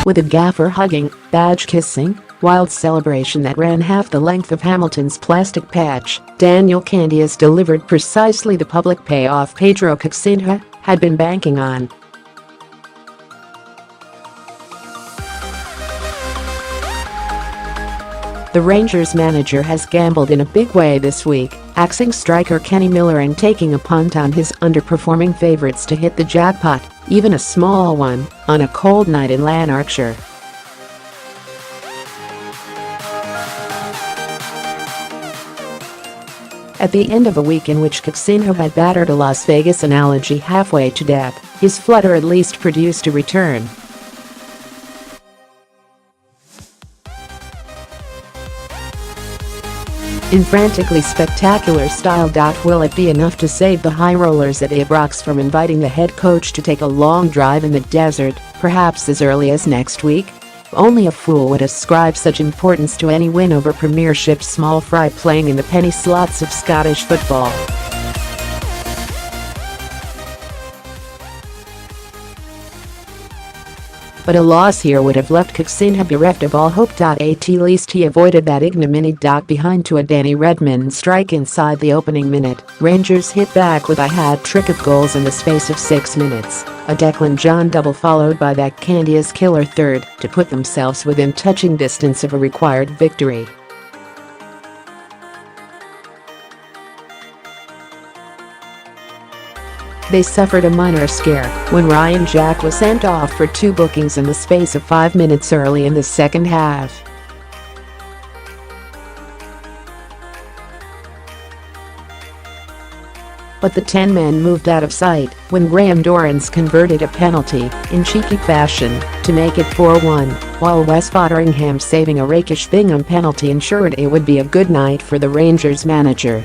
with a gaffer hugging, badge kissing, wild celebration that ran half the length of Hamilton's plastic patch. Candeias delivered precisely the public payoff Pedro Caixinha had been banking on. The Rangers manager has gambled in a big way this week, axing striker Kenny Miller and taking a punt on his underperforming favourites to hit the jackpot, even a small one, on a cold night in Lanarkshire. At the end of a week in which Caixinha had battered a Las Vegas analogy halfway to death, his flutter at least produced a return. In frantically spectacular style.Will it be enough to save the high rollers at Ibrox from inviting the head coach to take a long drive in the desert, perhaps as early as next week? Only a fool would ascribe such importance to any win over Premiership's small fry playing in the penny slots of Scottish football. But a loss here would have left Caixinha bereft of all hope.At. Least he avoided that ignominy.Behind to a Danny Redmond strike inside the opening minute. Rangers hit back with a hat-trick of goals in the space of 6 minutes, a Declan John double followed by that Candeias killer third, to put themselves within touching distance of a required victory. They suffered a minor scare when Ryan Jack was sent off for 2 bookings in the space of 5 minutes early in the second half. But the 10 men moved out of sight when Graham Dorrans converted a penalty in cheeky fashion to make it 4-1, while Wes Foderingham saving a Rakish Bingham penalty ensured it would be a good night for the Rangers manager.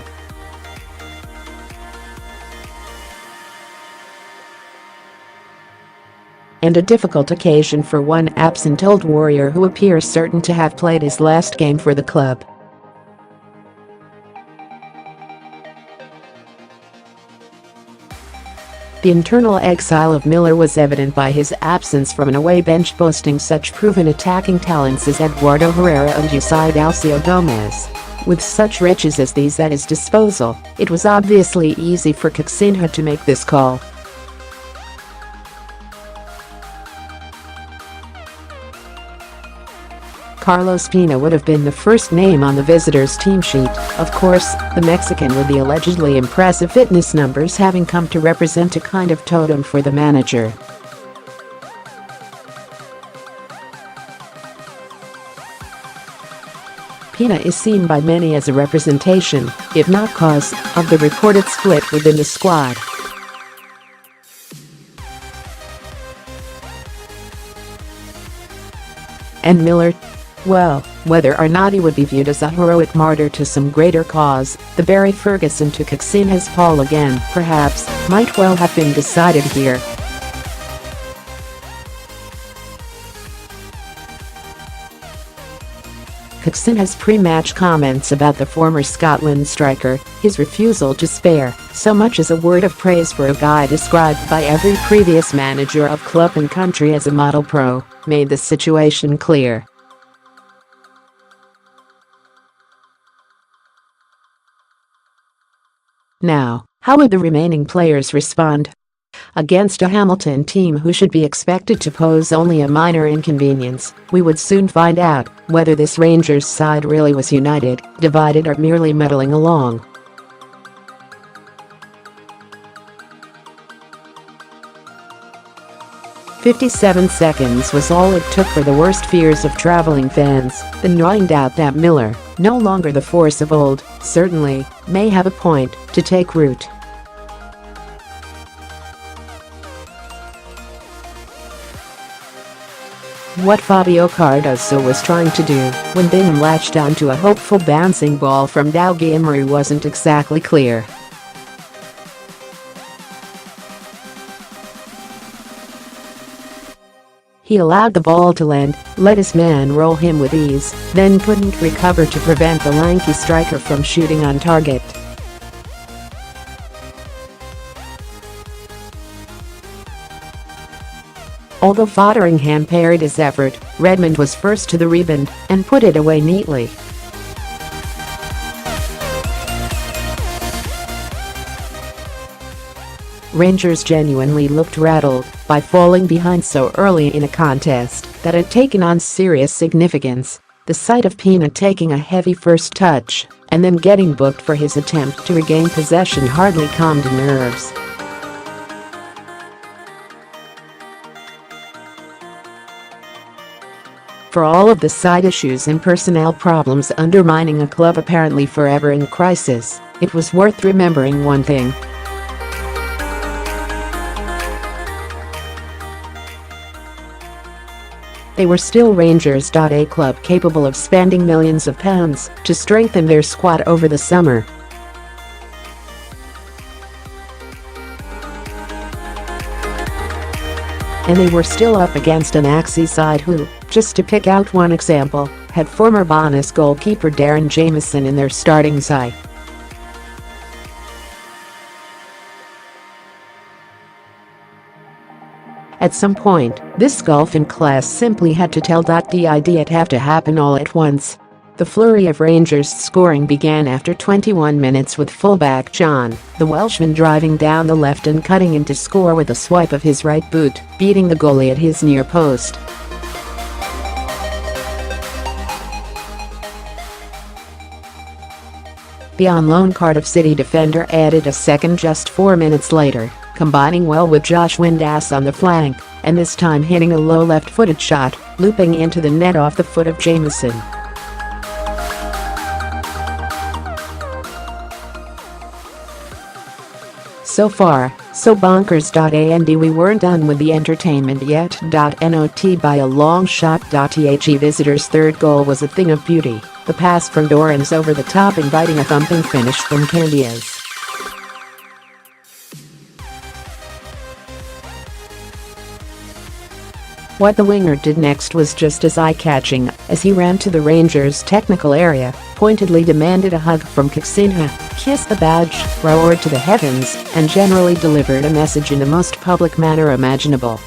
And a difficult occasion for one absent old warrior who appears certain to have played his last game for the club. The internal exile of Miller was evident by his absence from an away bench boasting such proven attacking talents as Eduardo Herrera and Eusebio Gomez. With such riches as these at his disposal, it was obviously easy for Caixinha to make this call. Carlos Pena would have been the first name on the visitors' team sheet, of course, the Mexican with the allegedly impressive fitness numbers having come to represent a kind of totem for the manager. Pena is seen by many as a representation, if not cause, of the reported split within the squad. And Miller? Well, whether or not he would be viewed as a heroic martyr to some greater cause, the Barry Ferguson to Caixinha's fall again, perhaps, might well have been decided here. Caixinha's pre-match comments about the former Scotland striker, his refusal to spare so much as a word of praise for a guy described by every previous manager of club and country as a model pro, made the situation clear. Now, how would the remaining players respond? Against a Hamilton team who should be expected to pose only a minor inconvenience, we would soon find out whether this Rangers side really was united, divided or merely muddling along. "57 seconds was all it took for the worst fears of travelling fans, the gnawing doubt that Miller, no longer the force of old, certainly, may have a point to take root. What Fabio Cardoso was trying to do when Bingham latched onto a hopeful bouncing ball from Dougie Emery wasn't exactly clear. He allowed the ball to land, let his man roll him with ease, then couldn't recover to prevent the lanky striker from shooting on target. Although Foderingham parried his effort, Redmond was first to the rebound and put it away neatly. Rangers genuinely looked rattled by falling behind so early in a contest that had taken on serious significance. The sight of Pena taking a heavy first touch and then getting booked for his attempt to regain possession hardly calmed nerves. For all of the side issues and personnel problems undermining a club apparently forever in crisis, it was worth remembering one thing. They were still Rangers.A club capable of spending millions of pounds to strengthen their squad over the summer. And they were still up against an Axie side who, just to pick out one example, had former Bonus goalkeeper Darren Jameson in their starting side. At some point, this gulf in class simply had to tell.The idea have to happen all at once. The flurry of Rangers scoring began after 21 minutes with fullback John, the Welshman, driving down the left and cutting in to score with a swipe of his right boot, beating the goalie at his near post. The on-loan Cardiff City defender added a second just 4 minutes later, combining well with Josh Windass on the flank, and this time hitting a low left-footed shot, looping into the net off the foot of Jameson. So far, so bonkers.And we weren't done with the entertainment yet. Not by a long shot. The visitors' third goal was a thing of beauty, the pass from Dorrans over the top inviting a thumping finish from Candeias. What the winger did next was just as eye-catching as he ran to the Rangers' technical area, pointedly demanded a hug from Caixinha, kissed the badge, roared to the heavens, and generally delivered a message in the most public manner imaginable.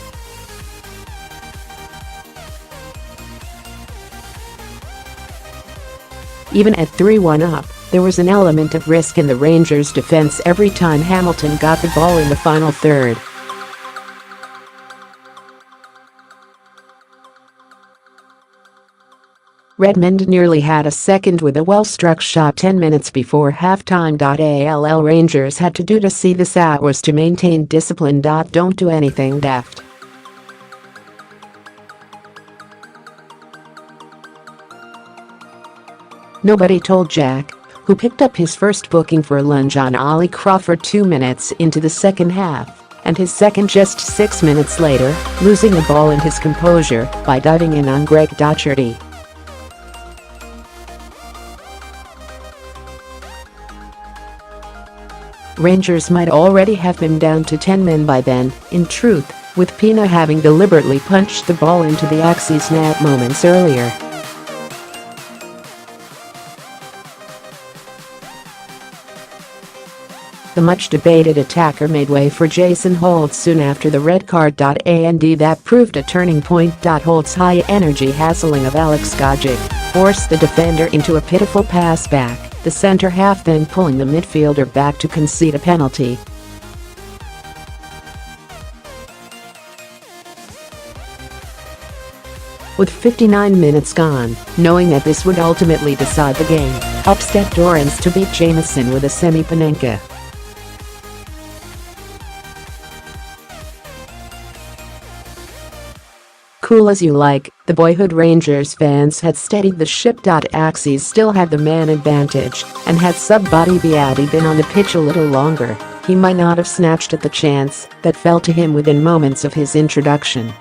Even at 3-1 up, there was an element of risk in the Rangers' defense every time Hamilton got the ball in the final third. Redmond nearly had a second with a well-struck shot 10 minutes before halftime. All Rangers had to do to see this out was to maintain discipline. Don't do anything daft. Nobody told Jack, who picked up his first booking for a lunge on Ollie Crawford 2 minutes into the second half, and his second just 6 minutes later, losing the ball and his composure by diving in on Greg.At. Rangers might already have been down to 10 men by then, in truth, with Pena having deliberately punched the ball into the Axie's net moments earlier. The much-debated attacker made way for Jason Holt soon after the red card. And that proved a turning point. Holt's high-energy hassling of Alex Gogic forced the defender into a pitiful pass back, the centre half then pulling the midfielder back to concede a penalty. With 59 minutes gone, knowing that this would ultimately decide the game, up stepped Dorrans to beat Jameson with a semi-penenka. Cool as you like, the boyhood Rangers fans had steadied the ship. Axies still had the man advantage, and had sub.But been on the pitch a little longer, he might not have snatched at the chance that fell to him within moments of his introduction.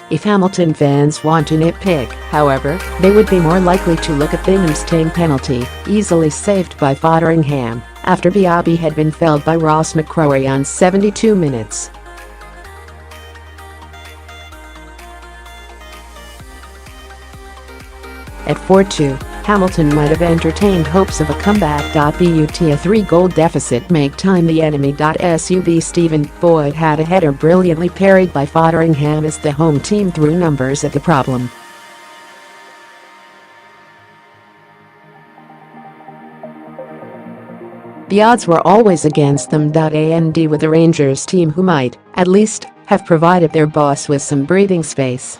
If Hamilton fans want to nitpick, however, they would be more likely to look at Bingham's tame penalty, easily saved by Foderingham, after Biabi had been felled by Ross McCrory on 72 minutes. At 4-2, Hamilton might have entertained hopes of a comeback.But a 3-goal deficit make time the enemy.Sub Stephen Boyd had a header brilliantly parried by Foderingham as the home team threw numbers at the problem. The odds were always against them.And with a Rangers team who might, at least, have provided their boss with some breathing space.